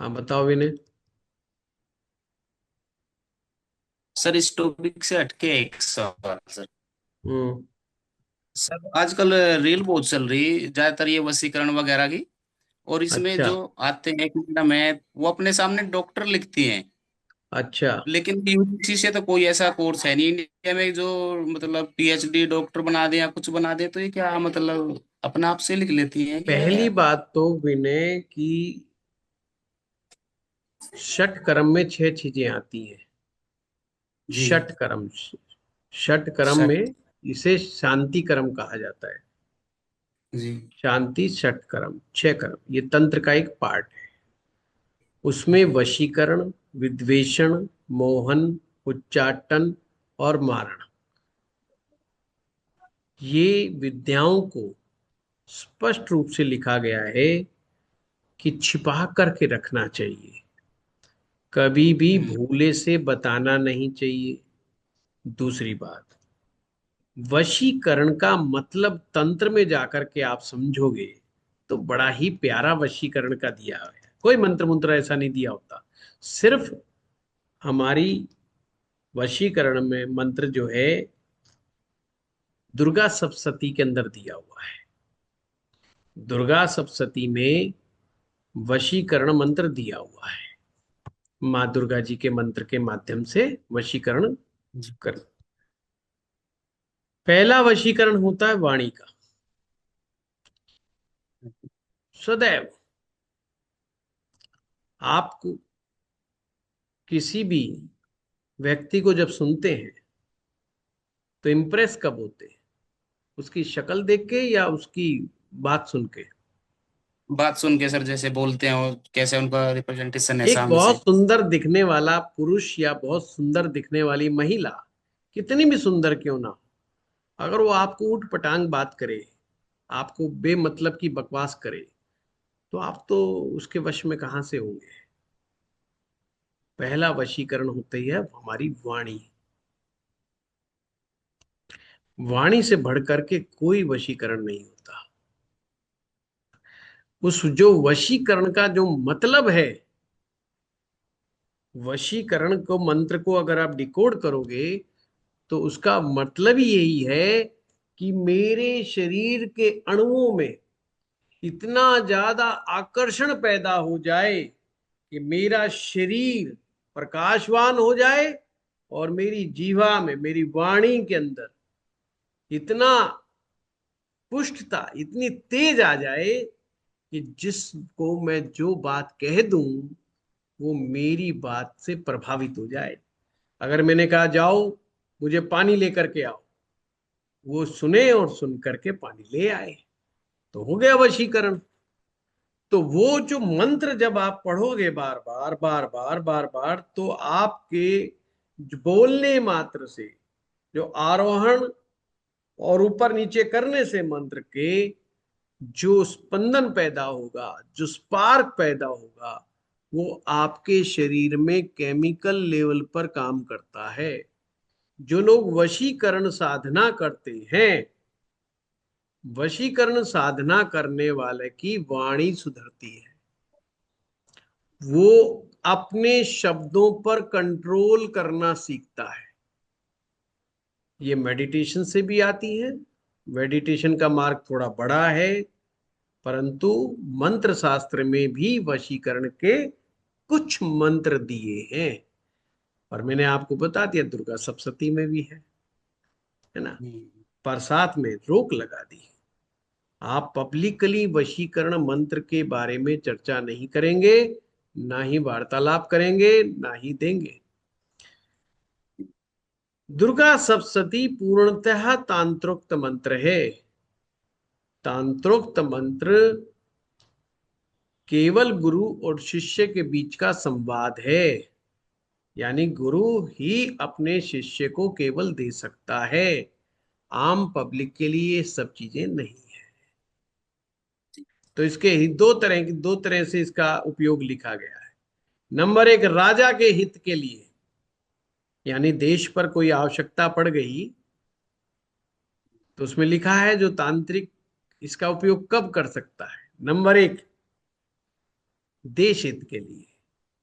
हाँ बताओ विनय। सर इस टॉपिक से हटके एक सवाल सर। हम्म। सर आजकल रील बहुत चल रही ज्यादातर ये वशीकरण वगैरह की। और इसमें अच्छा। जो आते हैं एक मैडम है, वो अपने सामने डॉक्टर लिखती हैं। अच्छा। लेकिन यूजीसी से तो कोई ऐसा कोर्स है नहीं इंडिया में जो मतलब पीएचडी डॉक्टर बना दे या कुछ बना दे। तो ये क्या मतलब अपने आप से लिख लेती हैं क्या पहली या? बात तो विनय की षट कर्म में छह चीजें आती हैं। जी। षट कर्म। षट कर्म सर। में इसे शांति कर्म कहा जाता है। जी। शांति षट कर्म, छह कर्म, ये तंत्र का एक पार्ट है। उसमें वशीकरण, विद्वेषण, मोहन, उच्चाटन और मारण, ये विद्याओं को स्पष्ट रूप से लिखा गया है कि छिपा करके रखना चाहिए, कभी भी हम्म। भूले से बताना नहीं चाहिए। दूसरी बात, वशीकरण का मतलब तंत्र में जाकर के आप समझोगे तो बड़ा ही प्यारा वशीकरण का दिया है। कोई मंत्र मंत्र ऐसा नहीं दिया होता। सिर्फ हमारी वशीकरण में मंत्र जो है दुर्गा सप्तशती के अंदर दिया हुआ है। दुर्गा सप्तशती में वशीकरण मंत्र दिया हुआ है। माँ दुर्गा जी के मंत्र के माध्यम से वशीकरण जी। कर। पहला वशीकरण होता है वाणी का। सदैव आपको किसी भी व्यक्ति को जब सुनते हैं तो इम्प्रेस कब होते हैं? उसकी शक्ल देख के या उसकी बात सुन के? बात सुन के सर, जैसे बोलते हैं और कैसे उनका रिप्रेजेंटेशन है एक सामने बहुत से। सुंदर दिखने वाला पुरुष या बहुत सुंदर दिखने वाली महिला, कितनी भी सुंदर क्यों ना हो, अगर वो आपको ऊट पटांग बात करे, आपको बेमतलब की बकवास करे, तो आप तो उसके वश में कहां से होंगे? पहला वशीकरण होती है हमारी वाणी। वाणी से बढ़कर के कोई वशीकरण नहीं होता। उस जो वशीकरण का जो मतलब है, वशीकरण को मंत्र को अगर आप डिकोड करोगे तो उसका मतलब ही यही है कि मेरे शरीर के अणुओं में इतना ज्यादा आकर्षण पैदा हो जाए कि मेरा शरीर प्रकाशवान हो जाए, और मेरी जीवा में, मेरी वाणी के अंदर इतना पुष्टता, इतनी तेज आ जाए कि जिसको मैं जो बात कह दूं वो मेरी बात से प्रभावित हो जाए। अगर मैंने कहा जाओ मुझे पानी लेकर के आओ, वो सुने और सुन करके पानी ले आए, तो हो गया वशीकरण। तो वो जो मंत्र जब आप पढ़ोगे बार बार बार बार बार बार, तो आपके बोलने मात्र से जो आरोहण और ऊपर नीचे करने से मंत्र के जो स्पंदन पैदा होगा, जो स्पार्क पैदा होगा, वो आपके शरीर में केमिकल लेवल पर काम करता है। जो लोग वशीकरण साधना करते हैं, वशीकरण साधना करने वाले की वाणी सुधरती है। वो अपने शब्दों पर कंट्रोल करना सीखता है। ये मेडिटेशन से भी आती है। मेडिटेशन का मार्ग थोड़ा बड़ा है, परंतु मंत्र शास्त्र में भी वशीकरण के कुछ मंत्र दिए हैं। और मैंने आपको बता दिया दुर्गा सप्तशती में भी है ना। हम्म। पर साथ में रोक लगा दी, आप पब्लिकली वशीकरण मंत्र के बारे में चर्चा नहीं करेंगे, ना ही वार्तालाप करेंगे, ना ही देंगे। दुर्गा सप्तशती पूर्णतः तांत्रोक्त मंत्र है। तांत्रोक्त मंत्र केवल गुरु और शिष्य के बीच का संवाद है। यानी गुरु ही अपने शिष्य को केवल दे सकता है, आम पब्लिक के लिए ये सब चीजें नहीं है। तो इसके ही दो तरह से इसका उपयोग लिखा गया है। नंबर एक, राजा के हित के लिए, यानी देश पर कोई आवश्यकता पड़ गई तो उसमें लिखा है जो तांत्रिक इसका उपयोग कब कर सकता है। नंबर एक, देश हित के लिए।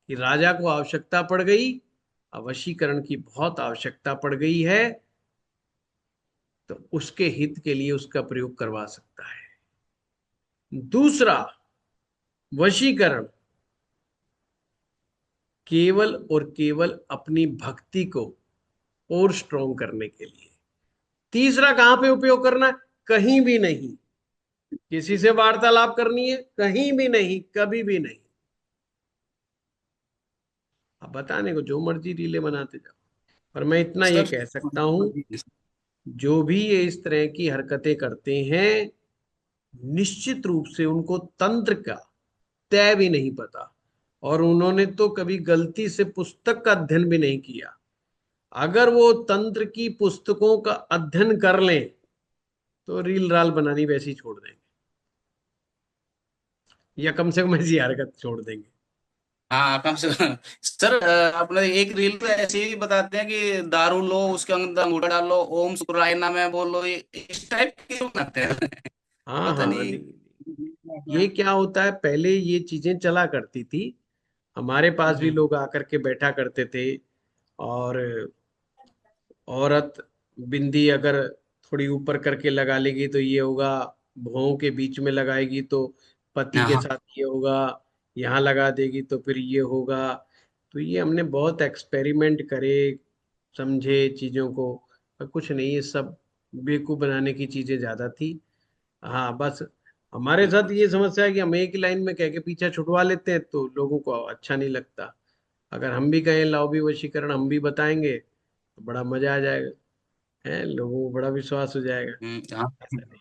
कि राजा को आवश्यकता पड़ गई, वशीकरण की बहुत आवश्यकता पड़ गई है, तो उसके हित के लिए उसका प्रयोग करवा सकता है। दूसरा, वशीकरण केवल और केवल अपनी भक्ति को और स्ट्रॉन्ग करने के लिए। तीसरा कहां पे उपयोग करना है? कहीं भी नहीं। किसी से वार्तालाप करनी है? कहीं भी नहीं, कभी भी नहीं। अब बताने को जो मर्जी रीले बनाते जाओ, पर मैं इतना ये सर कह सकता हूं, जो भी ये इस तरह की हरकतें करते हैं, निश्चित रूप से उनको तंत्र का तय भी नहीं पता, और उन्होंने तो कभी गलती से पुस्तक का अध्ययन भी नहीं किया। अगर वो तंत्र की पुस्तकों का अध्ययन कर लें तो रील राल बनानी वैसी छोड़ देंगे, या कम से कम ऐसी हरकत छोड़ देंगे। हाँ, कम से कम सर, अपने एक रील में ऐसे ही बताते हैं कि दारू लो, उसके अंदर अंगूठा डालो, ओम शुक्राय नमः बोलो, ये इस टाइप के बनाते हैं। हाँ पता हाँ, नहीं। नहीं, ये क्या होता है, पहले ये चीजें चला करती थी, हमारे पास भी हम्म, लोग आकर के बैठा करते थे। और औरत बिंदी अगर थोड़ी ऊपर करके लगा लेगी तो ये होगा, भौं के बीच में लगाएगी तो पति के हाँ, साथ ये होगा, यहाँ लगा देगी तो फिर ये होगा। तो ये हमने बहुत एक्सपेरिमेंट करे, समझे चीजों को, पर कुछ नहीं, ये सब बेवकूफ बनाने की चीजें ज्यादा थी। हाँ बस, हमारे साथ ये समस्या है कि हम एक ही लाइन में कह के पीछा छुड़वा लेते हैं तो लोगों को अच्छा नहीं लगता। अगर हम भी कहें लाओ भी वशीकरण हम भी बताएंगे तो बड़ा मजा आ जाएगा, है, लोगों को बड़ा विश्वास हो जाएगा। हाँ। ऐसा नहीं।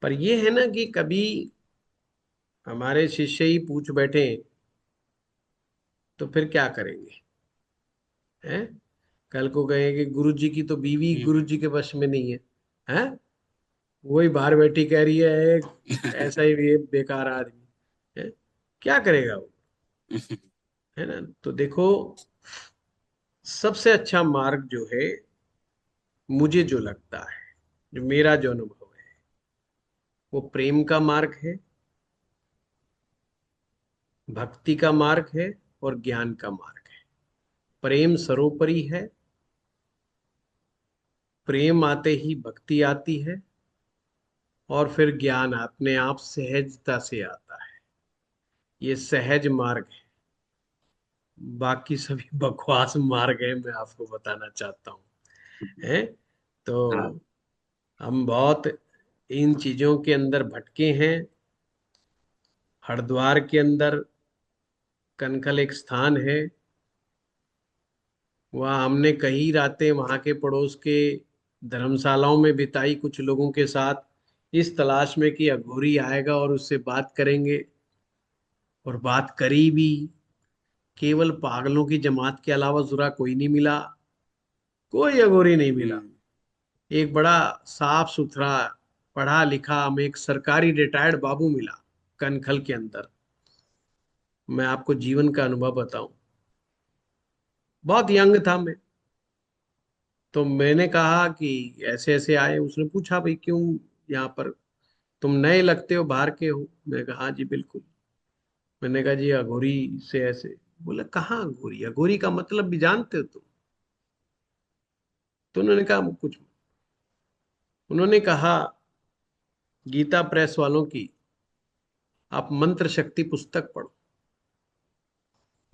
पर ये है ना कि कभी हमारे शिष्य ही पूछ बैठे तो फिर क्या करेंगे, हैं? कल को कहें कि गुरु जी की तो बीवी हम्म, गुरु जी के वश में नहीं है, हैं? वही बाहर बैठी कह रही है ऐसा ही ये बेकार आदमी है, क्या करेगा वो, है ना? तो देखो, सबसे अच्छा मार्ग जो है, मुझे जो लगता है, जो मेरा जो अनुभव है, वो प्रेम का मार्ग है, भक्ति का मार्ग है, और ज्ञान का मार्ग है। प्रेम सर्वोपरि है, प्रेम आते ही भक्ति आती है, और फिर ज्ञान अपने आप सहजता से आता है। ये सहज मार्ग है, बाकी सभी बकवास मार्ग है, मैं आपको बताना चाहता हूँ, है। तो हाँ, हम बहुत इन चीजों के अंदर भटके हैं। हरिद्वार के अंदर कनखल एक स्थान है, वहाँ हमने कई रातें वहाँ के पड़ोस के धर्मशालाओं में बिताई कुछ लोगों के साथ, इस तलाश में कि अघोरी आएगा और उससे बात करेंगे, और बात करी भी। केवल पागलों की जमात के अलावा जुरा कोई नहीं मिला, कोई अघोरी नहीं मिला। हम्म, एक बड़ा साफ सुथरा पढ़ा लिखा हमें एक सरकारी रिटायर्ड बाबू मिला कनखल के अंदर। मैं आपको जीवन का अनुभव बताऊं, बहुत यंग था मैं। तो मैंने कहा कि ऐसे ऐसे आए, उसने पूछा भाई क्यों यहाँ पर, तुम नए लगते हो, बाहर के हो? मैंने कहा हाँ जी बिल्कुल। मैंने कहा जी अघोरी से ऐसे, बोला कहाँ अघोरी, अघोरी का मतलब भी जानते हो तुम? तो उन्होंने कहा कुछ, उन्होंने कहा गीता प्रेस वालों की आप मंत्र शक्ति पुस्तक पढ़ो,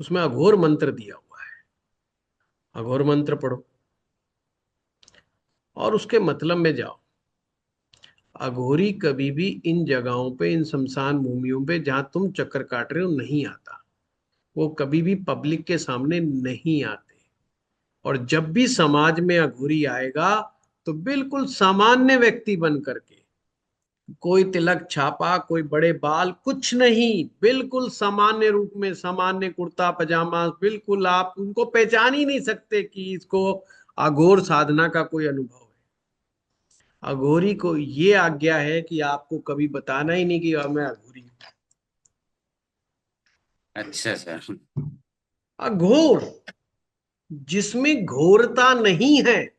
उसमें अघोर मंत्र दिया हुआ है, अघोर मंत्र पढ़ो और उसके मतलब में जाओ। अघोरी कभी भी इन जगहों पे, इन शमशान भूमियों पे जहां तुम चक्कर काट रहे हो नहीं आता, वो कभी भी पब्लिक के सामने नहीं आते। और जब भी समाज में अघोरी आएगा तो बिल्कुल सामान्य व्यक्ति बन करके, कोई तिलक छापा, कोई बड़े बाल, कुछ नहीं, बिल्कुल सामान्य रूप में, सामान्य कुर्ता पजामा, बिल्कुल आप उनको पहचान ही नहीं सकते कि इसको अघोर साधना का कोई अनुभव है। अघोरी को ये आज्ञा है कि आपको कभी बताना ही नहीं कि मैं अघोरी हूं। अच्छा सर। अघोर जिसमें घोरता नहीं है,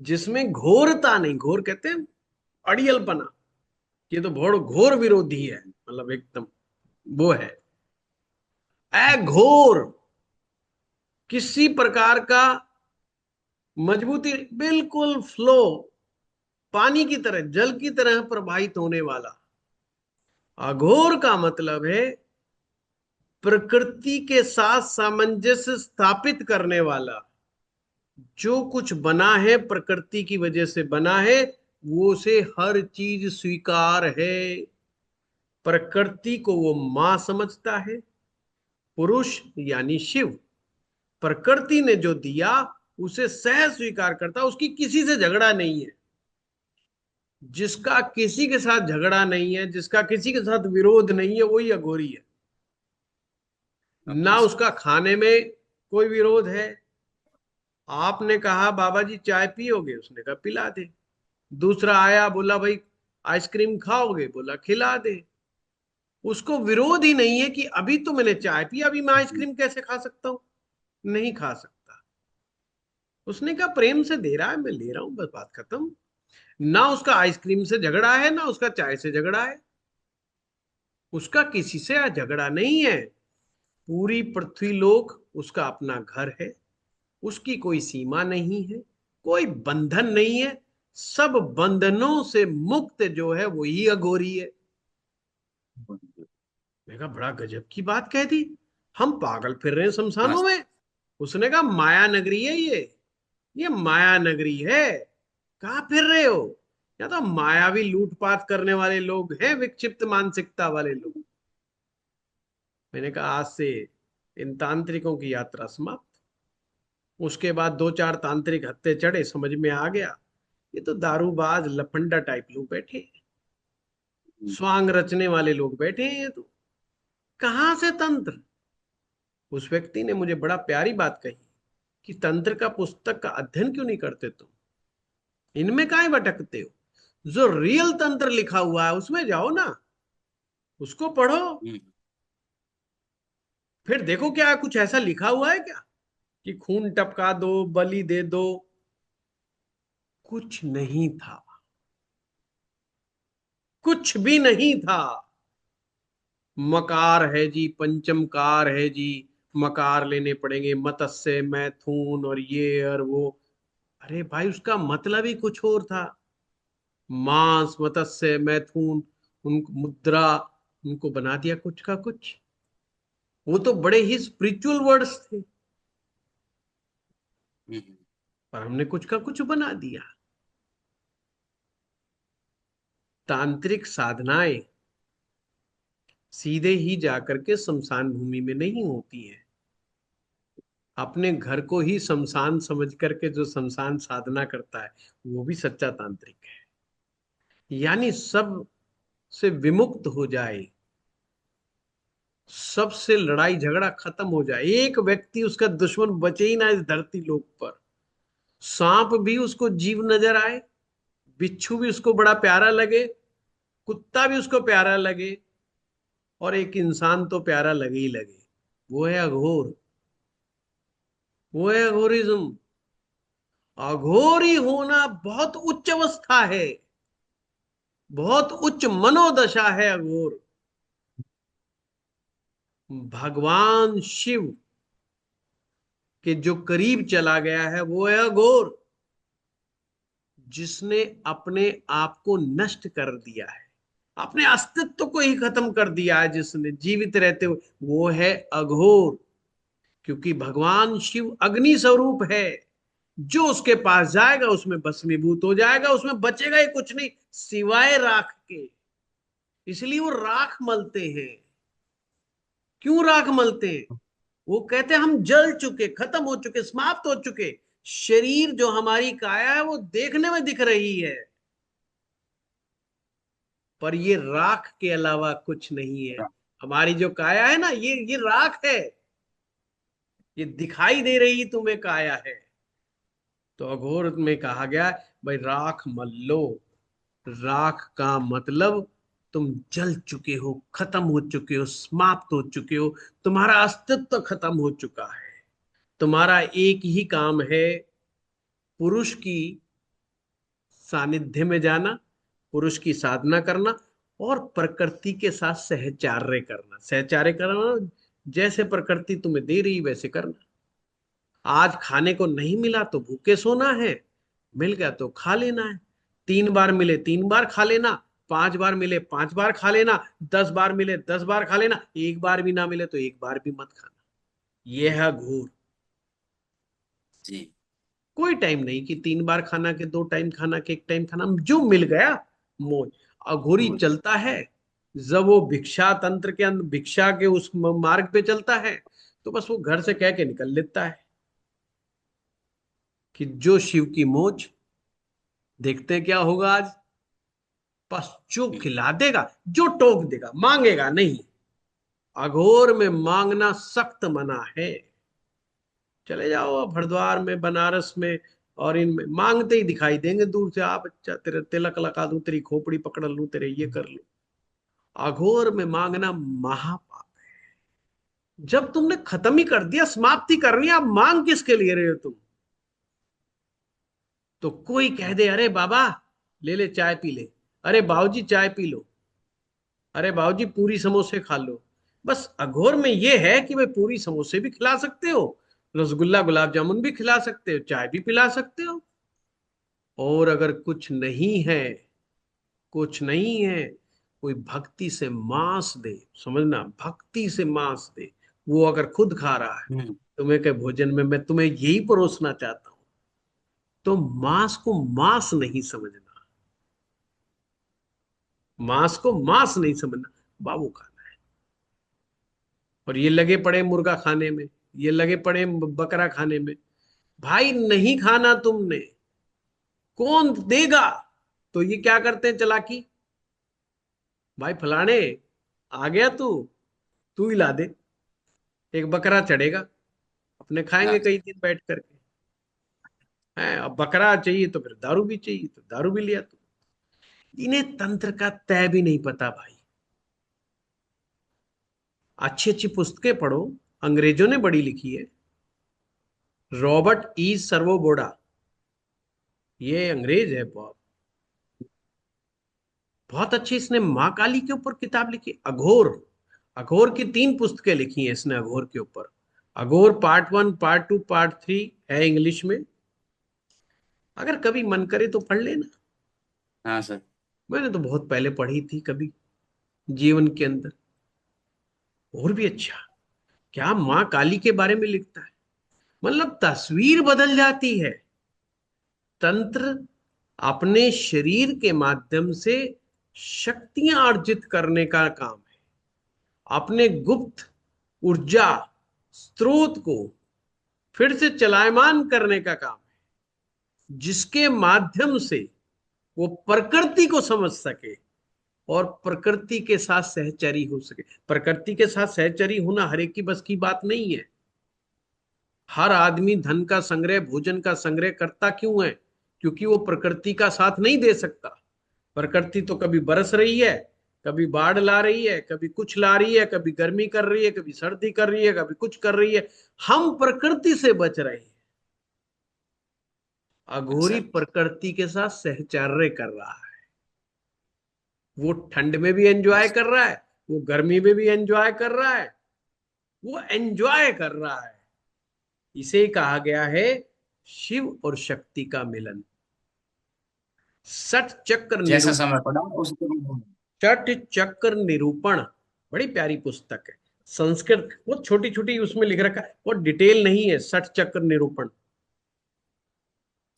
जिसमें घोरता नहीं, घोर कहते हैं अड़ियलपना, ये तो बहुत घोर विरोधी है, मतलब एकदम। वो है अघोर। किसी प्रकार का मजबूती, बिल्कुल फ्लो, पानी की तरह, जल की तरह प्रवाहित होने वाला। अघोर का मतलब है प्रकृति के साथ सामंजस्य स्थापित करने वाला। जो कुछ बना है प्रकृति की वजह से बना है, वो से हर चीज स्वीकार है। प्रकृति को वो मां समझता है, पुरुष यानी शिव। प्रकृति ने जो दिया उसे सहज स्वीकार करता, उसकी किसी से झगड़ा नहीं है। जिसका किसी के साथ झगड़ा नहीं है, जिसका किसी के साथ विरोध नहीं है, वही अघोरी है। ना अच्छा। उसका खाने में कोई विरोध है। आपने कहा बाबा जी चाय पियोगे, उसने कहा पिला दे। दूसरा आया, बोला भाई आइसक्रीम खाओगे, बोला खिला दे। उसको विरोध ही नहीं है कि अभी तो मैंने चाय पी, अभी मैं आइसक्रीम कैसे खा सकता हूं। नहीं खा सकता। उसने कहा प्रेम से दे रहा है, मैं ले रहा हूं, बस बात खत्म। ना उसका आइसक्रीम से झगड़ा है, ना उसका चाय से झगड़ा है। उसका किसी से झगड़ा नहीं है। पूरी पृथ्वी लोक उसका अपना घर है। उसकी कोई सीमा नहीं है, कोई बंधन नहीं है। सब बंधनों से मुक्त जो है वही अघोरी है। मैं कहा बड़ा गजब की बात कह दी। हम पागल फिर रहे हैं हाँ शमशानों में। उसने कहा माया नगरी है ये माया नगरी है। कहाँ फिर रहे हो? या तो मायावी लूटपाट करने वाले लोग हैं, विक्षिप्त मानसिकता वाले लोग। मैंने कहा आज से इन तांत्रिकों की यात्रा समाप्त। उसके बाद दो चार तांत्रिक हत्थे चढ़े, समझ में आ गया ये तो दारूबाज लफंडा टाइप लोग बैठे हैं, स्वांग रचने वाले लोग बैठे हैं। ये तो कहाँ से तंत्र? उस व्यक्ति ने मुझे बड़ा प्यारी बात कही कि तंत्र का पुस्तक का अध्ययन क्यों नहीं करते तुम? इनमें काहे भटकते हो? जो रियल तंत्र लिखा हुआ है उसमें जाओ ना, उसको पढ़ो। फिर देखो क्या कुछ ऐसा लिखा हुआ है क्या कि खून टपका दो, बलि दे दो। कुछ नहीं था, कुछ भी नहीं था। मकार है जी, पंचमकार है जी। मकार लेने पड़ेंगे, मत्स्य, मैथुन और ये और वो। अरे भाई उसका मतलब ही कुछ और था। मांस, मत्स्य, मैथुन, उनको मुद्रा, उनको बना दिया कुछ का कुछ। वो तो बड़े ही स्पिरिचुअल वर्ड्स थे, पर हमने कुछ का कुछ बना दिया। तांत्रिक साधनाएं सीधे ही जाकर के शमशान भूमि में नहीं होती है। अपने घर को ही शमशान समझ करके जो शमशान साधना करता है, वो भी सच्चा तांत्रिक है। यानी सब से विमुक्त हो जाए, सबसे लड़ाई झगड़ा खत्म हो जाए, एक व्यक्ति उसका दुश्मन बचे ही ना इस धरती लोक पर। सांप भी उसको जीव नजर आए, बिच्छू भी उसको बड़ा प्यारा लगे, कुत्ता भी उसको प्यारा लगे, और एक इंसान तो प्यारा लगे ही लगे। वो है अघोर। वो है अघोरिज्म। अघोरी होना बहुत उच्च अवस्था है, बहुत उच्च मनोदशा है अघोर। भगवान शिव के जो करीब चला गया है वो है अघोर। जिसने अपने आप को नष्ट कर दिया है, अपने अस्तित्व को ही खत्म कर दिया है, जिसने जीवित रहते हुए, वो है अघोर। क्योंकि भगवान शिव अग्नि स्वरूप है। जो उसके पास जाएगा उसमें भस्मीभूत हो जाएगा, उसमें बचेगा ही कुछ नहीं सिवाय राख के। इसलिए वो राख मलते हैं। क्यों राख मलते हैं? वो कहते हैं हम जल चुके, खत्म हो चुके, समाप्त हो चुके। शरीर जो हमारी काया है वो देखने में दिख रही है, पर ये राख के अलावा कुछ नहीं है। हमारी जो काया है ना, ये राख है। ये दिखाई दे रही तुम्हें काया है। तो अघोर में कहा गया भाई राख मत लो। राख का मतलब तुम जल चुके हो, खत्म हो चुके हो, समाप्त हो चुके हो। तुम्हारा अस्तित्व खत्म हो चुका है। तुम्हारा एक ही काम है, पुरुष की सानिध्य में जाना, पुरुष की साधना करना, और प्रकृति के साथ सहचार्य करना। सहचार्य करना, जैसे प्रकृति तुम्हें दे रही वैसे करना। आज खाने को नहीं मिला तो भूखे सोना है, मिल गया तो खा लेना है। 3 बार मिले 3 बार खा लेना, 5 बार मिले 5 बार खा लेना, 10 बार मिले 10 बार खा लेना, एक बार भी ना मिले तो एक बार भी मत खाना। यह है घूर। जी। कोई टाइम नहीं कि 3 बार खाना के 2 टाइम खाना के 1 टाइम खाना, जो मिल गया मौज। अघोरी वो- चलता है जब वो भिक्षा तंत्र के अंदर, भिक्षा के उस मार्ग पे चलता है, तो बस वो घर से कह के निकल लेता है कि जो शिव की मौज, देखते हैं क्या होगा आज। बस जो खिला देगा, जो टोक देगा, मांगेगा नहीं। अघोर में मांगना सख्त मना है। चले जाओ अब हरिद्वार में, बनारस में, और इनमें मांगते ही दिखाई देंगे दूर से, आप अच्छा तेरे तिलक लगा दूं, तेरी खोपड़ी पकड़ लूं, तेरे ये कर लूं। अघोर में मांगना महापाप। जब तुमने खत्म ही कर दिया, समाप्ति करनी है, अब मांग किसके लिए रहे हो तुम। तो कोई कह दे अरे बाबा ले ले चाय पी ले, अरे बाबूजी चाय पी लो, अरे बाबूजी पूरी समोसे खा लो। बस अघोर में ये है कि वे पूरी समोसे भी खिला सकते हो, रसगुल्ला गुलाब जामुन भी खिला सकते हो, चाय भी पिला सकते हो। और अगर कुछ नहीं है, कुछ नहीं है, कोई भक्ति से मांस दे, समझना, भक्ति से मांस दे, वो अगर खुद खा रहा है हम्म। तुम्हें के भोजन में, मैं तुम्हें यही परोसना चाहता हूं, तो मांस को मांस नहीं समझना, मांस को मांस नहीं समझना, बाबू खाना है। और ये लगे पड़े मुर्गा खाने में, ये लगे पड़े बकरा खाने में। भाई नहीं खाना तुमने, कौन देगा। तो ये क्या करते हैं चालाकी, भाई फलाने आ गया तू, तू ही ला दे, एक बकरा चढ़ेगा, अपने खाएंगे हाँ। कई दिन बैठ करके। है अब बकरा चाहिए तो फिर दारू भी चाहिए, तो दारू भी लिया तू। इन्हें तंत्र का तय भी नहीं पता भाई। अच्छी अच्छी पुस्तकें पढ़ो, अंग्रेजों ने बड़ी लिखी है। रॉबर्ट ई सर्वोबोडा, ये अंग्रेज है, बहुत बहुत अच्छी, इसने माँ काली के ऊपर किताब लिखी। अघोर, अघोर की 3 पुस्तकें लिखी हैं इसने अघोर के ऊपर। अघोर पार्ट 1, पार्ट 2, पार्ट 3 है इंग्लिश में। अगर कभी मन करे तो पढ़ लेना। हाँ सर। मैंने तो बहुत पहले पढ़ी थी कभी जीवन के अंदर। और भी अच्छा, क्या माँ काली के बारे में लिखता है, मतलब तस्वीर बदल जाती है। तंत्र अपने शरीर के माध्यम से शक्तियां अर्जित करने का काम है, अपने गुप्त ऊर्जा स्रोत को फिर से चलायमान करने का काम है, जिसके माध्यम से वो प्रकृति को समझ सके और प्रकृति के साथ सहचरी हो सके। प्रकृति के साथ सहचरी होना हर एक की बस की बात नहीं है। हर आदमी धन का संग्रह, भोजन का संग्रह करता क्यों है, क्योंकि वो प्रकृति का साथ नहीं दे सकता। प्रकृति तो कभी बरस रही है, कभी बाढ़ ला रही है, कभी कुछ ला रही है, कभी गर्मी कर रही है, कभी सर्दी कर रही है, कभी कुछ कर रही है। हम प्रकृति से बच रहे हैं। अघोरी अच्छा। प्रकृति के साथ सहचर्य कर रहा है। वो ठंड में भी एंजॉय कर रहा है, वो गर्मी में भी एंजॉय कर रहा है, वो एंजॉय कर रहा है। इसे ही कहा गया है शिव और शक्ति का मिलन। षट चक्र जैसा निरूपण, समय पड़ा उसको। षट चक्र निरूपण बड़ी प्यारी पुस्तक है। संस्कृत, वो छोटी छोटी उसमें लिख रखा है, वो डिटेल नहीं है। षट चक्र निरूपण,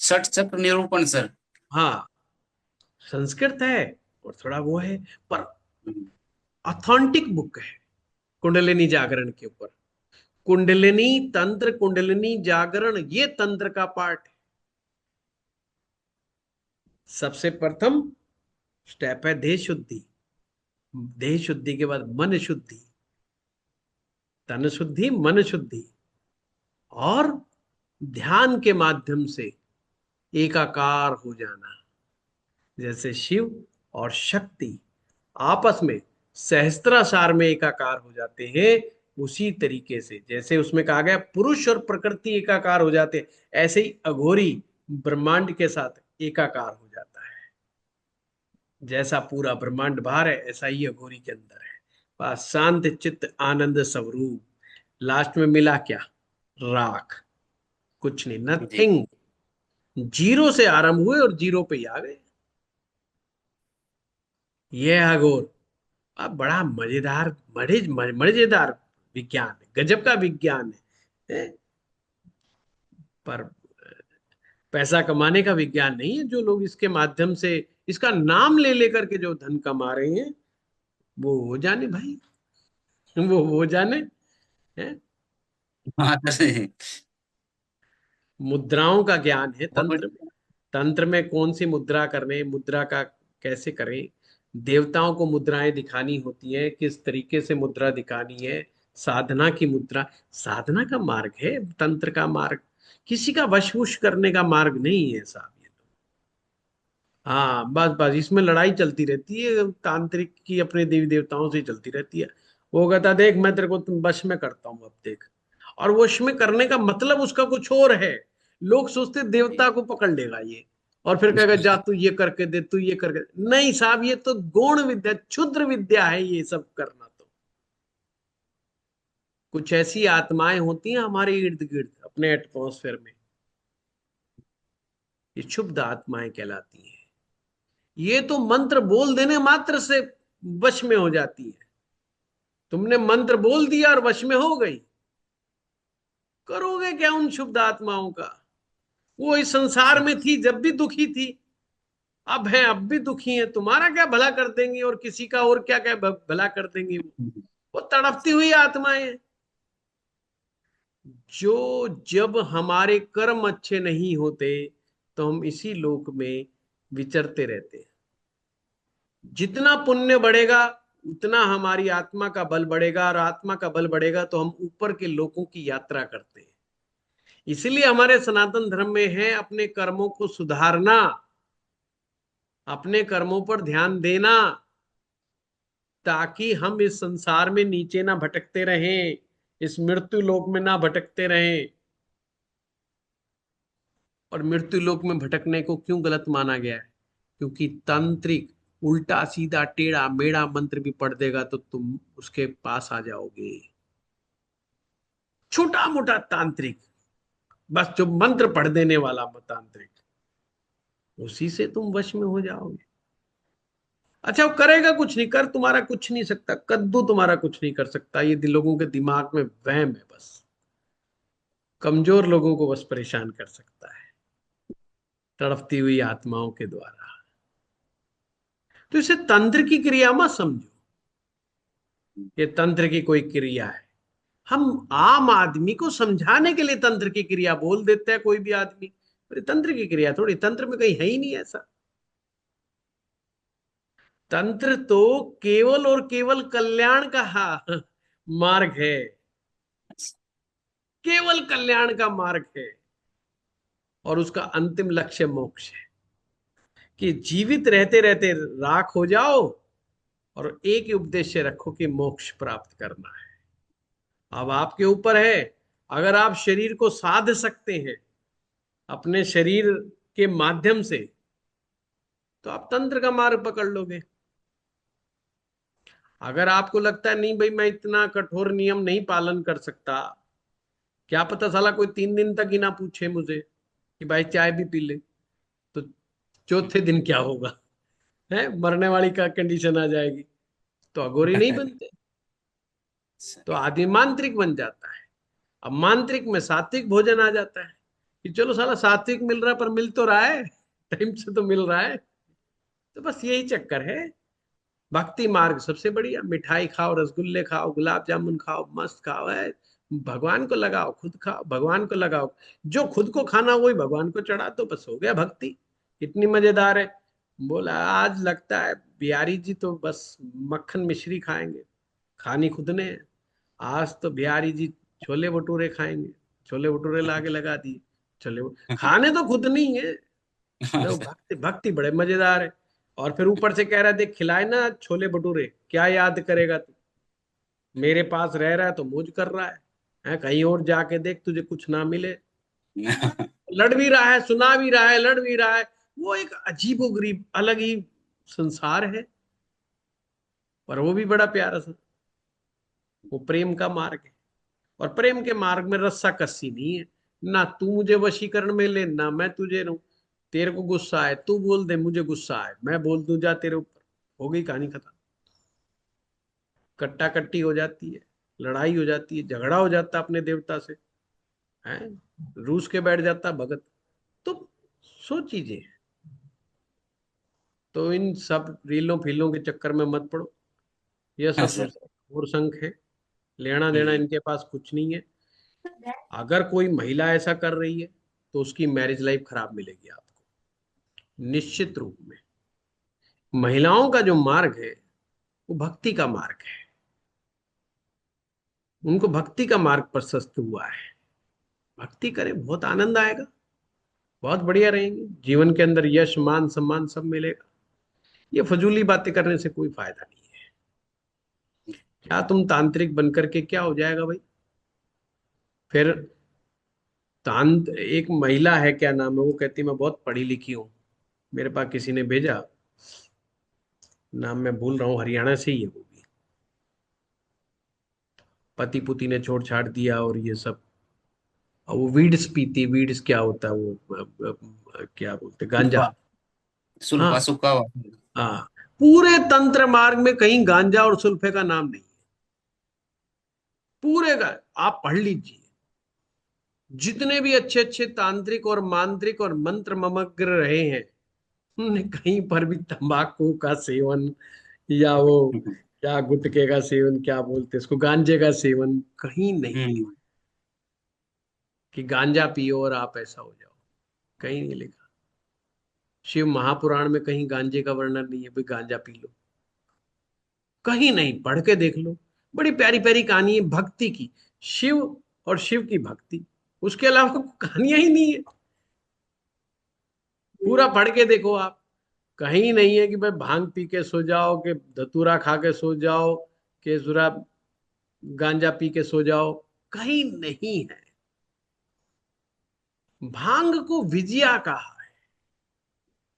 षट चक्र निरूपण सर। हाँ, संस्कृत है और थोड़ा वो है, पर हम्म। ऑथेंटिक बुक है कुंडलिनी जागरण के ऊपर। कुंडलिनी तंत्र, कुंडलिनी जागरण, ये तंत्र का पार्ट है। सबसे प्रथम स्टेप है देह शुद्धि, देह शुद्धि के बाद मन शुद्धि, तन शुद्धि, मन शुद्धि, और ध्यान के माध्यम से एकाकार हो जाना। जैसे शिव और शक्ति आपस में सहस्त्रासार में एकाकार हो जाते हैं, उसी तरीके से जैसे उसमें कहा गया पुरुष और प्रकृति एकाकार हो जाते हैं, ऐसे ही अघोरी ब्रह्मांड के साथ एकाकार हो जाता है। जैसा पूरा ब्रह्मांड बाहर है, ऐसा ही अघोरी के अंदर है। बस शांत चित्त आनंद स्वरूप। लास्ट में मिला क्या? राख। कुछ नहीं, जी। नथिंग। जीरो से आरंभ हुए और जीरो पे ही आ गए। ये है अघोर। अब बड़ा मजेदार, मजेदार विज्ञान है, गजब का विज्ञान है। पर पैसा कमाने का विज्ञान नहीं है। जो लोग इसके माध्यम से, इसका नाम ले लेकर के जो धन कमा रहे हैं, वो हो जाने भाई, वो हो जाने हैं। हाँ जैसे मुद्राओं का ज्ञान है और तंत्र में। तंत्र में कौन सी मुद्रा करने, मुद्रा का कैसे करें, देवताओं को मुद्राएं दिखानी होती हैं, किस तरीके से मुद्रा दिखानी है, साधना की मुद्रा। साधना का मार्ग है तंत्र का मार्ग, किसी का वशवुश करने का मार्ग नहीं है साहब ये तो। हाँ बस बस, इसमें लड़ाई चलती रहती है तांत्रिक की, अपने देवी देवताओं से ही चलती रहती है। वो कहता देख मैं तेरे को तुम वश में करता हूँ, अब देख। और वश में करने का मतलब उसका कुछ और है। लोग सोचते देवता को पकड़ लेगा ये, और फिर कहेगा जा तू ये करके दे, तू ये करके दे। नहीं साहब, ये तो गौण विद्या, क्षुद्र विद्या है ये सब करना तो। कुछ ऐसी आत्माएं होती हैं हमारे इर्द गिर्द अपने एटमॉस्फेयर में, ये क्षुब्ध आत्माएं कहलाती हैं। ये तो मंत्र बोल देने मात्र से वश में हो जाती है। तुमने मंत्र बोल दिया और वश में हो गई। करोगे क्या उन शुद्ध आत्माओं का? वो इस संसार में थी जब भी दुखी थी, अब है अब भी दुखी है। तुम्हारा क्या भला कर देंगी, और किसी का और क्या क्या भला कर देंगी? वो तड़पती हुई आत्माएं हैं। जो जब हमारे कर्म अच्छे नहीं होते, तो हम इसी लोक में विचरते रहते हैं। जितना पुण्य बढ़ेगा, उतना हमारी आत्मा का बल बढ़ेगा, और आत्मा का बल बढ़ेगा तो हम ऊपर के लोकों की यात्रा करते हैं। इसलिए हमारे सनातन धर्म में है अपने कर्मों को सुधारना, अपने कर्मों पर ध्यान देना, ताकि हम इस संसार में नीचे ना भटकते रहें, इस मृत्यु लोक में ना भटकते रहें। और मृत्यु लोक में भटकने को क्यों गलत माना गया है? क्योंकि तांत्रिक उल्टा सीधा टेढ़ा मेढ़ा मंत्र भी पढ़ देगा तो तुम उसके पास आ जाओगे। छोटा मोटा तांत्रिक, बस जो मंत्र पढ़ देने वाला तांत्रिक, उसी से तुम वश में हो जाओगे। अच्छा वो करेगा कुछ नहीं, कर तुम्हारा कुछ नहीं सकता, कद्दू तुम्हारा कुछ नहीं कर सकता। ये लोगों के दिमाग में वहम है बस। कमजोर लोगों को बस परेशान कर सकता है तड़पती हुई आत्माओं के द्वारा। तो इसे तंत्र की क्रिया मत समझो, ये तंत्र की कोई क्रिया है। हम आम आदमी को समझाने के लिए तंत्र की क्रिया बोल देते हैं कोई भी आदमी, पर ये तंत्र की क्रिया थोड़ी, तंत्र में कहीं है ही नहीं ऐसा। तंत्र तो केवल और केवल कल्याण का मार्ग है, केवल कल्याण का मार्ग है। और उसका अंतिम लक्ष्य मोक्ष है, कि जीवित रहते रहते राख हो जाओ, और एक ही उद्देश्य रखो कि मोक्ष प्राप्त करना है। अब आपके ऊपर है। अगर आप शरीर को साध सकते हैं अपने शरीर के माध्यम से, तो आप तंत्र का मार्ग पकड़ लोगे। अगर आपको लगता है नहीं भाई मैं इतना कठोर नियम नहीं पालन कर सकता, क्या पता साला कोई 3 दिन तक ही ना पूछे मुझे कि भाई चाय भी पी ले, तो चौथे दिन क्या होगा? है मरने वाली का कंडीशन आ जाएगी, तो अघोरी नहीं बनते। तो सही। आदमी मांत्रिक बन जाता है। अब मांत्रिक में सात्विक भोजन आ जाता है, कि चलो साला सात्विक मिल रहा है, पर मिल तो रहा है, टाइम से तो मिल रहा है। तो बस यही चक्कर है। भक्ति मार्ग सबसे बढ़िया, मिठाई खाओ, रसगुल्ले खाओ, गुलाब जामुन खाओ, मस्त खाओ है। भगवान को लगाओ, खुद खाओ, भगवान को लगाओ। जो खुद को खाना वही भगवान को चढ़ा दो, बस हो गया भक्ति। इतनी मजेदार है। बोला आज लगता है बिहारी जी तो बस मक्खन मिश्री खाएंगे, खानी खुद ने है। आज तो बिहारी जी छोले भटूरे खाएंगे, छोले भटूरे ला के लगा दिए। खाने तो खुद नहीं है। बोले वो भक्ति, भक्ति बड़े मजेदार है। और फिर ऊपर से कह रहा है देख खिलाए ना छोले भटूरे, क्या याद करेगा तू? मेरे पास रह रहा है तो मौज कर रहा है, कहीं और जाके देख तुझे कुछ ना मिले। लड़ भी रहा है, सुना भी रहा है, लड़ भी रहा है। वो एक अजीबोगरीब अलग ही संसार है, पर वो भी बड़ा प्यारा सा, वो प्रेम का मार्ग है। और प्रेम के मार्ग में रस्सा कस्सी नहीं है। ना तू मुझे वशीकरण में ले, ना मैं तुझे रहूं। तेरे को गुस्सा है, तू बोल दे मुझे गुस्सा है, मैं बोल दूं जा तेरे ऊपर, हो गई कहानी खत्म। कट्टा कट्टी हो जाती है, लड़ाई हो जाती है, झगड़ा हो जाता है अपने देवता से, है, रूस के बैठ जाता है भगत। तो सो चीजें। तो इन सब रीलों फीलों के चक्कर में मत पड़ो। यह हाँ सब सर। और संख है, लेना देना हम्म। इनके पास कुछ नहीं है। अगर कोई महिला ऐसा कर रही है तो उसकी मैरिज लाइफ खराब मिलेगी आपको, निश्चित रूप में। महिलाओं का जो मार्ग है वो भक्ति का मार्ग है। उनको भक्ति का मार्ग प्रशस्त हुआ है। भक्ति करें, बहुत आनंद आएगा, बहुत बढ़िया रहेंगे, जीवन के अंदर यश मान सम्मान सब मिलेगा। ये फजूली बातें करने से कोई फायदा नहीं है। क्या तुम तांत्रिक बनकर के क्या हो जाएगा भाई? फिर एक महिला है, क्या नाम है, वो कहती मैं बहुत पढ़ी लिखी हूँ, मेरे पास किसी ने भेजा, नाम मैं भूल रहा हूँ, हरियाणा से ही है वो भी। पति पुति ने छोड़ छाड़ दिया और ये सब। और वो वीड्स पीती, वीड्स क्या होता है वो, क्या बोलते, गांजा। सुल्फा। सुल्फा हाँ, सुक्का हुआ। हाँ। पूरे तंत्र मार्ग में कहीं गांजा और सुल्फे का नाम नहीं है, पूरे का। आप पढ़ लीजिए, जितने भी अच्छे अच्छे तांत्रिक और मांत्रिक और मंत्र ममग्र रहे हैं, उन्होंने कहीं पर भी तंबाकू का सेवन, या वो क्या गुटखे का सेवन, क्या बोलते हैं इसको, गांजे का सेवन कहीं नहीं लिखा। हम्म। कि गांजा पियो और आप ऐसा हो जाओ, कहीं नहीं लिखा। शिव महापुराण में कहीं गांजे का वर्णन नहीं है, भाई गांजा पी लो, कहीं नहीं, पढ़ के देख लो। बड़ी प्यारी प्यारी कहानी है भक्ति की, शिव और शिव की भक्ति, उसके अलावा कहानियां ही नहीं है। पूरा पढ़ के देखो आप, कहीं नहीं है कि भाई भांग पी के सो जाओ, कि धतूरा खा के सो जाओ, कि जुरा गांजा पी के सो जाओ, कहीं नहीं है। भांग को विजया कहा है,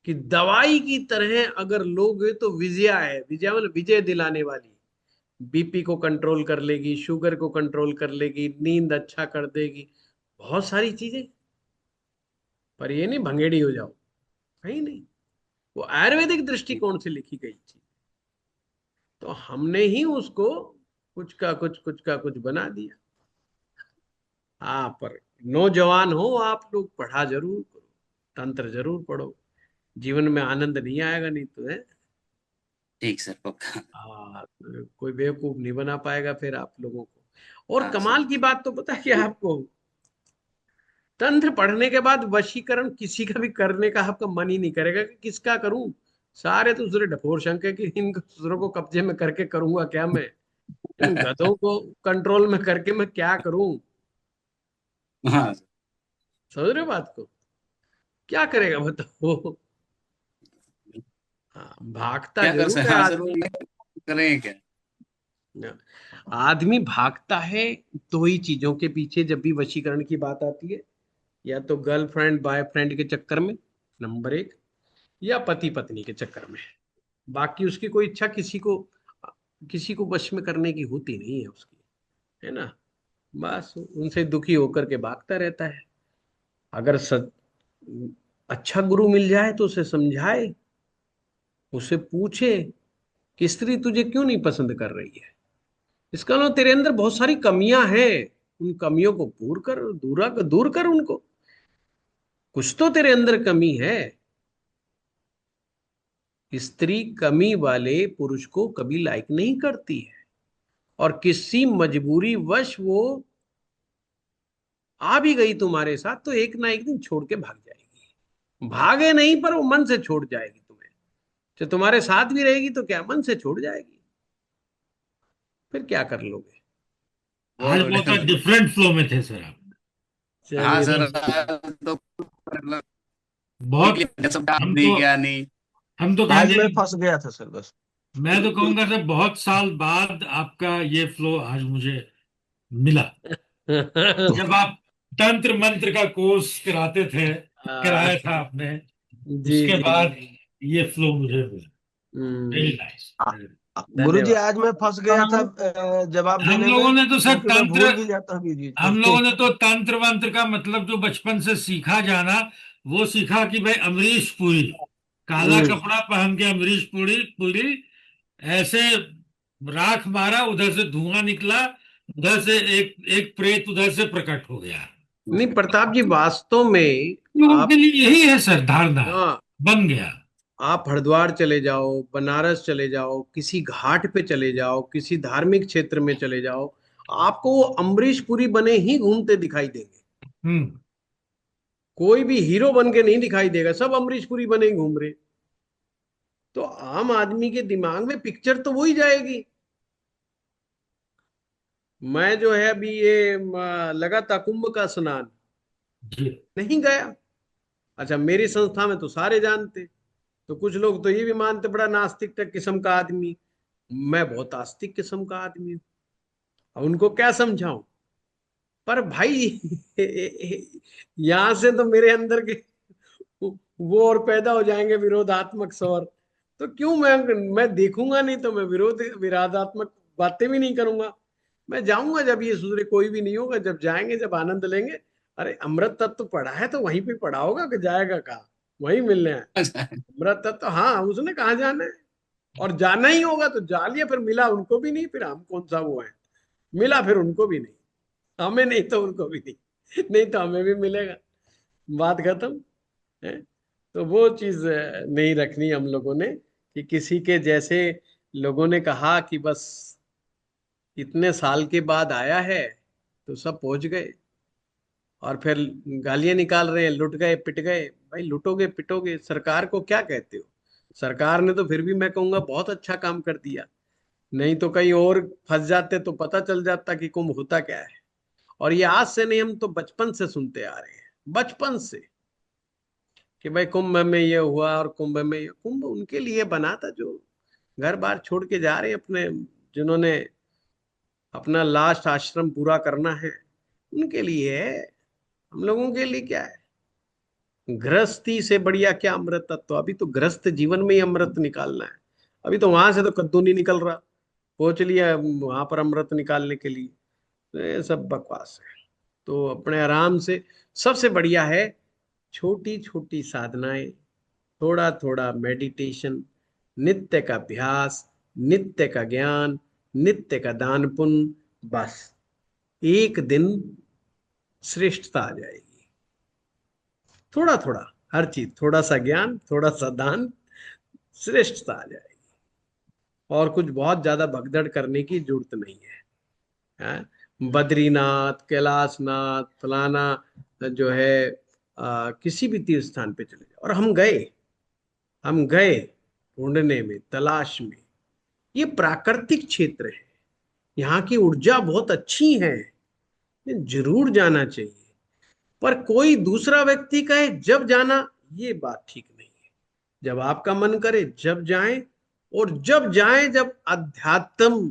कि दवाई की तरह अगर लोगे तो विजया है। विजया मतलब विजय दिलाने वाली। बीपी को कंट्रोल कर लेगी, शुगर को कंट्रोल कर लेगी, नींद अच्छा कर देगी, बहुत सारी चीजें। पर ये नहीं भंगेड़ी हो जाओ, कहीं नहीं। वो आयुर्वेदिक दृष्टिकोण से लिखी गई चीज, तो हमने ही उसको कुछ का कुछ, कुछ का कुछ बना दिया। हाँ, पर नौजवान हो आप लोग, पढ़ा जरूर करो, तंत्र जरूर पढ़ो। जीवन में आनंद नहीं आएगा नहीं तो है। ठीक सर, पक्का। हाँ, कोई बेवकूफ नहीं बना पाएगा फिर आप लोगों को। और हाँ सर। कमाल की बात तो पता है क्या आपको, तंत्र पढ़ने के बाद वशीकरण किसी का भी करने का आपका मन ही नहीं करेगा कि किसका करूं। सारे तो दूसरे ढकोर शंके कि इन दूसरों को कब्जे में करके करूंगा क्या मैं, इन गधों को कंट्रोल में करके मैं क्या करूं। हाँ सर। समझ रहे हो बात को? क्या करेगा बताओ। हाँ, भागता क्या कर जरूर सकते, है हाँ सर, आदमी। करें क्या। आदमी भागता है दो ही चीजों के पीछे जब भी वशीकरण की बात आती है, या तो गर्लफ्रेंड बॉयफ्रेंड के चक्कर में, नंबर एक, या पति पत्नी के चक्कर में। बाकी उसकी कोई इच्छा किसी को वश में करने की होती नहीं है उसकी, है ना। बस उनसे दुखी होकर के भागता रहता है। अगर अच्छा गुरु मिल जाए तो उसे समझाए, उसे पूछे कि स्त्री तुझे क्यों नहीं पसंद कर रही है, इसका मतलब तेरे अंदर बहुत सारी कमियां हैं, उन कमियों को दूर कर उनको। कुछ तो तेरे अंदर कमी है। स्त्री कमी वाले पुरुष को कभी लाइक नहीं करती है, और किसी मजबूरी वश वो आ भी गई तुम्हारे साथ तो एक ना एक दिन छोड़ के भाग जाएगी। भागे नहीं, पर वो मन से छोड़ जाएगी तुम्हें। तो तुम्हारे साथ भी रहेगी तो क्या, मन से छोड़ जाएगी, फिर क्या कर लोगे। बहुत आज बढ़िया बहुत सर। डिफरेंट फ्लो में थे सर आप। हाँ चलिए सर, तो। तो मतलब बहुत। सब डाल हम दी तो क्या नहीं। हम तो आज कहेंगे मैं कि फंस गया था सर बस। मैं तो कहूंगा सर बहुत साल बाद आपका ये फ्लो आज मुझे मिला। जब आप तंत्र मंत्र का कोर्स कराते थे, हाँ, कराया था आपने, जी उसके जी जी। बाद ये फ्लो मुझे मिला। Very nice. गुरुजी धन्यवाद। आज मैं फंस गया था जवाब हम देने लोगों में, ने तो सर क्योंकि मैं भूल भी जाता हूँ बीच हम में। लोगों ने तो तंत्र मंत्र का मतलब जो बचपन से सीखा जाना, वो सीखा कि भाई अमरीश पुरी काला हम्म, कपड़ा पहन के अमरीश पुरी पुरी ऐसे राख मारा, उधर से धुआं निकला, उधर से एक एक प्रेत उधर से प्रकट हो गया। नहीं प्रताप जी, वास्तव में लोगों के आप, लिए यही है सर धारणा, हाँ, बन गया। आप हरिद्वार चले जाओ, बनारस चले जाओ, किसी घाट पे चले जाओ, किसी धार्मिक क्षेत्र में चले जाओ, आपको वो अमरीश पुरी बने ही घूमते दिखाई देंगे। हम्म। कोई भी हीरो बन के नहीं दिखाई देगा, सब अमरीश पुरी बने ही घूम रहे। तो आम आदमी के दिमाग में पिक्चर तो वही जाएगी। मैं जो है अभी ये लगा था कुंभ का स्नान, जी। नहीं गया। अच्छा, मेरी संस्था में तो सारे जानते, तो कुछ लोग तो ये भी मानते बड़ा नास्तिक किस्म का आदमी। मैं बहुत आस्तिक किस्म का आदमी हूँ। अब उनको क्या समझाऊं? पर भाई यहां से तो मेरे अंदर के वो और पैदा हो जाएंगे विरोधात्मक स्वर। तो क्यों मैं देखूंगा नहीं तो मैं विरोधात्मक बातें भी नहीं करूंगा। मैं जाऊंगा जब ये सुधरे, कोई भी नहीं होगा, जब जाएंगे, जब आनंद लेंगे। अरे अमृत तत्व पढ़ा है तो वहीं पे पढ़ा होगा कि जाएगा कहाँ, वहीं मिलने है अमृत तत्व। हाँ, उसने कहाँ जाना है, और जाना ही होगा तो जा लिया, फिर मिला उनको भी नहीं, फिर हम कौन सा वो है, मिला फिर उनको भी नहीं, हमें नहीं तो उनको भी नहीं, नहीं तो हमें भी मिलेगा, बात खत्म है। तो वो चीज नहीं रखनी हम लोगों ने, कि किसी के जैसे लोगों ने कहा कि बस इतने साल के बाद आया है तो सब पहुंच गए, और फिर गालियां निकाल रहे हैं, लुट गए पिट गए। भाई लुटोगे पिटोगे, सरकार को क्या कहते हो? सरकार ने तो फिर भी मैं कहूंगा बहुत अच्छा काम कर दिया, नहीं तो कहीं और फंस जाते तो पता चल जाता कि कुंभ होता क्या है। और ये आज से नहीं, हम तो बचपन से सुनते आ रहे हैं, बचपन से, कि भाई कुंभ में ये हुआ और कुंभ में ये। कुंभ उनके लिए बना था जो घर बार छोड़ के जा रहे हैं अपने, जिन्होंने अपना लास्ट आश्रम पूरा करना है, उनके लिए है। हम लोगों के लिए क्या है? गृहस्थी से बढ़िया क्या अमृत तत्व? अभी तो गृहस्थ जीवन में ही अमृत निकालना है। अभी तो वहां से तो कद्दू नहीं निकल रहा, पहुंच लिया वहां पर अमृत निकालने के लिए। तो ये सब बकवास है। तो अपने आराम से, सबसे बढ़िया है छोटी छोटी साधनाएं, थोड़ा थोड़ा मेडिटेशन, नित्य का अभ्यास, नित्य का ज्ञान, नित्य का दान पुण्य, बस एक दिन श्रेष्ठता आ जाएगी। थोड़ा थोड़ा हर चीज, थोड़ा सा ज्ञान, थोड़ा सा दान, श्रेष्ठता आ जाएगी। और कुछ बहुत ज्यादा भगदड़ करने की जरूरत नहीं है, बद्रीनाथ, कैलाशनाथ, फलाना जो है, किसी भी तीर्थ स्थान पे चले जाओ। और हम गए ढूंढने में, तलाश में। ये प्राकृतिक क्षेत्र है, यहाँ की ऊर्जा बहुत अच्छी है, जरूर जाना चाहिए। पर कोई दूसरा व्यक्ति कहे जब जाना, ये बात ठीक नहीं है। जब आपका मन करे जब जाएं, और जब जाएं जब अध्यात्म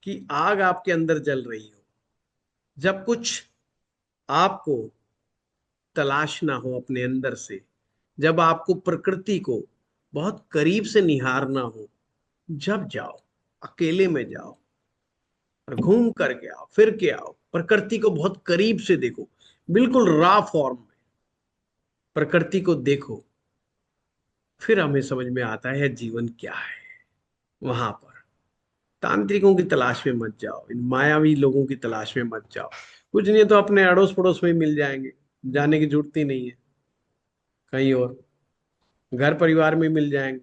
की आग आपके अंदर जल रही हो, जब कुछ आपको तलाशना हो अपने अंदर से, जब आपको प्रकृति को बहुत करीब से निहारना हो, जब जाओ, अकेले में जाओ, और घूम करके आओ, फिर के आओ, प्रकृति को बहुत करीब से देखो, बिल्कुल रॉ फॉर्म में प्रकृति को देखो। फिर हमें समझ में आता है जीवन क्या है। वहां पर तांत्रिकों की तलाश में मत जाओ, इन मायावी लोगों की तलाश में मत जाओ। कुछ नहीं तो अपने अड़ोस पड़ोस में ही मिल जाएंगे, जाने की जरूरत ही नहीं है कहीं और, घर परिवार में मिल जाएंगे।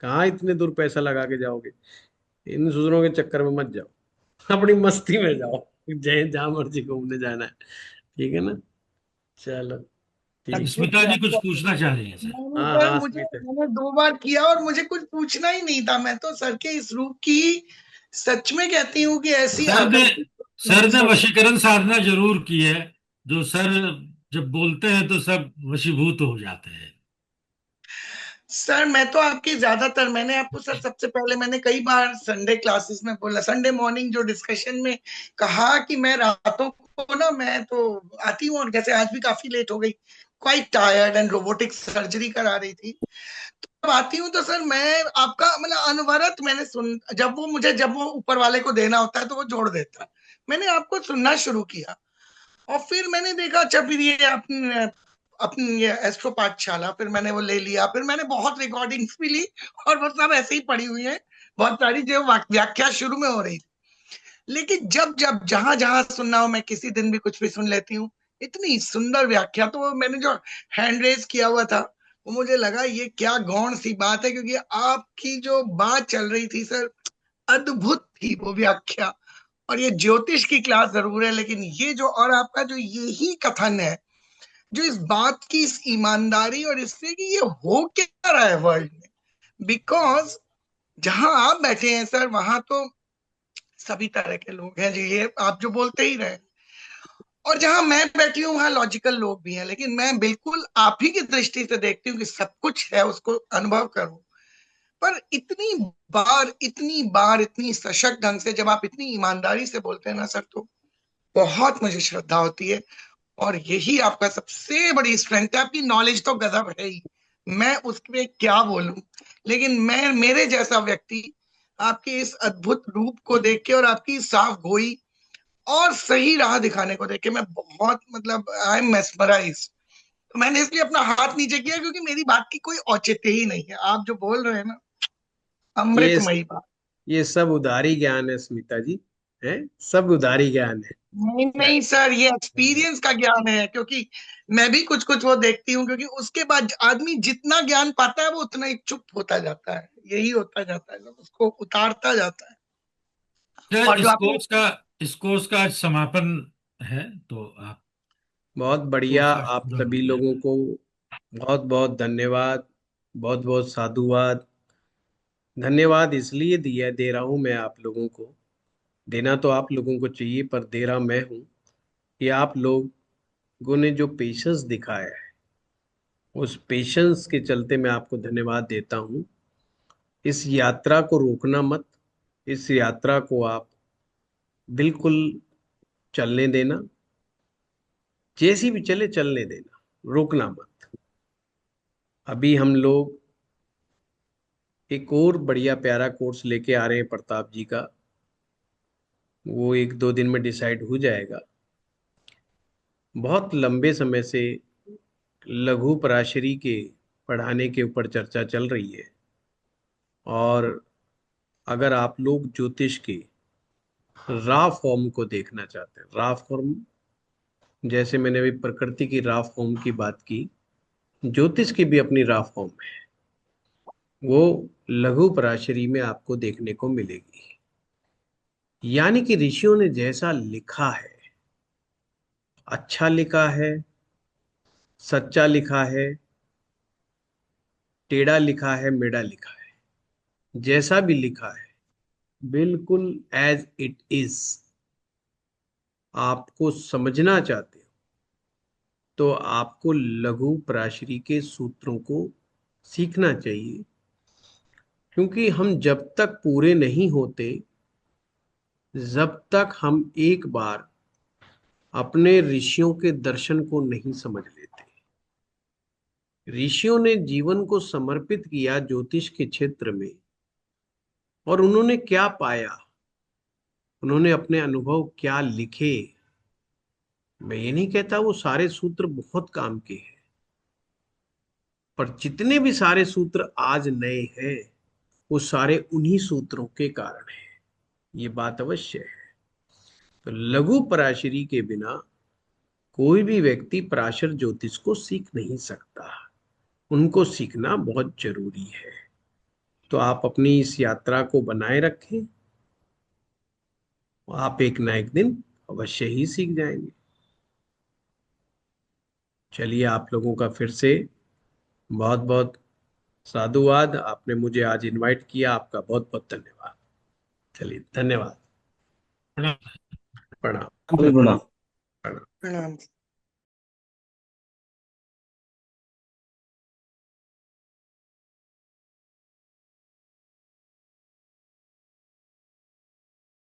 कहाँ इतने दूर पैसा लगा के जाओगे? इन दूसरों के चक्कर में मत जाओ, अपनी मस्ती में जाओ, जय जहां मर्जी घूमने जाना है। ठीक है ना? चलो ठीक। स्मिता जी कुछ पूछना चाह रही है सर? नहीं हाँ सर, हाँ मुझे स्मिता। मैंने 2 बार किया और मुझे कुछ पूछना ही नहीं था। मैं तो सर के इस रूप की सच में कहती हूँ कि ऐसी सर ने आकर्षक सर ने सब। वशीकरण साधना जरूर की है, जो सर जब बोलते हैं तो सब वशीभूत हो जाते हैं। सर मैं तो आपकी ज्यादातर, मैंने आपको सर सबसे पहले मैंने कई बार संडे क्लासेस में बोला, संडे मॉर्निंग जो डिस्कशन में कहा कि मैं रातों को ना, मैं तो आती हूँ और जैसे आज भी काफी लेट हो गई, quite tired and robotic surgery करा रही थी, जब आती हूँ तो सर मैं आपका मतलब अनवरत मैंने सुन, जब वो ऊपर वाले को देना होता है तो वो जोड़ देता है। मैंने आपको सुनना शुरू किया और फिर मैंने देखा, अच्छा फिर ये अपनी अपनी ये एस्ट्रो पाठशाला, फिर मैंने वो ले लिया, फिर मैंने बहुत रिकॉर्डिंग्स भी ली और वो सब ऐसे ही पड़ी हुई है, बहुत सारी जो व्याख्या शुरू में हो रही थी। लेकिन जब जब जहां जहां सुनना हो, मैं किसी दिन भी कुछ भी सुन लेती हूँ, इतनी सुंदर व्याख्या। तो मैंने जो हैंड रेज किया हुआ था, वो मुझे लगा ये क्या गौण सी बात है, क्योंकि आपकी जो बात चल रही थी सर, अद्भुत थी वो व्याख्या। और ये ज्योतिष की क्लास जरूर है, लेकिन ये जो और आपका जो यही कथन है, जो इस बात की, इस ईमानदारी और इससे कि ये हो क्या रहा है वर्ल्ड में, बिकॉज जहां आप बैठे हैं सर, वहां तो सभी तरह के लोग हैं जी, ये आप जो बोलते ही रहे। और जहां मैं बैठी हूँ वहां लॉजिकल लोग भी हैं, लेकिन मैं बिल्कुल आप ही की दृष्टि से देखती हूँ कि सब कुछ है, उसको अनुभव करो। पर इतनी बार इतनी सशक्त ढंग से जब आप इतनी ईमानदारी से बोलते हैं ना सर, तो बहुत मुझे श्रद्धा होती है। और यही आपका सबसे बड़ी स्ट्रेंथ है। आपकी नॉलेज तो गजब है ही, मैं उसमें क्या बोलूं। लेकिन मैं, मेरे जैसा व्यक्ति आपके इस अद्भुत रूप को देख के और आपकी साफ गोई और सही राह दिखाने को देख के मैं बहुत मतलब आई एम मेस्मराइज। तो मैंने इसलिए अपना हाथ नीचे किया, क्योंकि मेरी बात की कोई औचित्य ही नहीं है। आप जो बोल रहे हैं ना, ये अमृतमयी बात। ये सब उधारी ज्ञान है स्मिता जी, है, सब उधारी ज्ञान नहीं है। नहीं सर, ये एक्सपीरियंस का ज्ञान है, क्योंकि मैं भी कुछ कुछ वो देखती हूँ, क्योंकि उसके बाद आदमी जितना ज्ञान पाता है वो उतना ही चुप होता जाता है, यही होता जाता है, उसको उतारता जाता है। अच्छा, और जो आपने इस कोर्स का आज समापन है, तो आप बहुत बढ़िया। कोर्स आज आप पूरा हो सभी गया। लोगों को बहुत बहुत धन्यवाद, बहुत बहुत साधुवाद। धन्यवाद इसलिए दिया दे रहा हूं मैं आप लोगों को, देना तो आप लोगों को चाहिए पर दे रहा मैं हूं, कि आप लोगों ने जो पेशेंस दिखाया है, उस पेशेंस के चलते मैं आपको धन्यवाद देता हूं। इस यात्रा को रोकना मत, इस यात्रा को आप बिल्कुल चलने देना, जैसी भी चले चलने देना, रोकना मत। अभी हम लोग एक और बढ़िया प्यारा कोर्स लेके आ रहे हैं प्रताप जी का, वो एक दो दिन में डिसाइड हो जाएगा। बहुत लंबे समय से लघु पराशरी के पढ़ाने के ऊपर चर्चा चल रही है। और अगर आप लोग ज्योतिष के रॉ फॉर्म को देखना चाहते हैं, रॉ फॉर्म, जैसे मैंने अभी प्रकृति की रॉ फॉर्म की बात की, ज्योतिष की भी अपनी रॉ फॉर्म है, वो लघु पराशरी में आपको देखने को मिलेगी। यानी कि ऋषियों ने जैसा लिखा है, अच्छा लिखा है, सच्चा लिखा है, टेढ़ा लिखा है, मेढ़ा लिखा है, जैसा भी लिखा है, बिल्कुल एज इट इज। आपको समझना चाहते हो तो आपको लघु पराशरी के सूत्रों को सीखना चाहिए, क्योंकि हम जब तक पूरे नहीं होते, जब तक हम एक बार अपने ऋषियों के दर्शन को नहीं समझ लेते। ऋषियों ने जीवन को समर्पित किया ज्योतिष के क्षेत्र में, और उन्होंने क्या पाया, उन्होंने अपने अनुभव क्या लिखे। मैं ये नहीं कहता वो सारे सूत्र बहुत काम के हैं, पर जितने भी सारे सूत्र आज नए हैं, वो सारे उन्हीं सूत्रों के कारण है, ये बात अवश्य है। तो लघु पराशरी के बिना कोई भी व्यक्ति पराशर ज्योतिष को सीख नहीं सकता, उनको सीखना बहुत जरूरी है। तो आप अपनी इस यात्रा को बनाए रखें, आप एक ना एक दिन अवश्य ही सीख जाएंगे। चलिए, आप लोगों का फिर से बहुत बहुत साधुवाद, आपने मुझे आज इनवाइट किया, आपका बहुत बहुत धन्यवाद। चलिए, धन्यवाद। प्रणाम। प्रणाम। प्रणाम। प्रणाम। प्रणाम।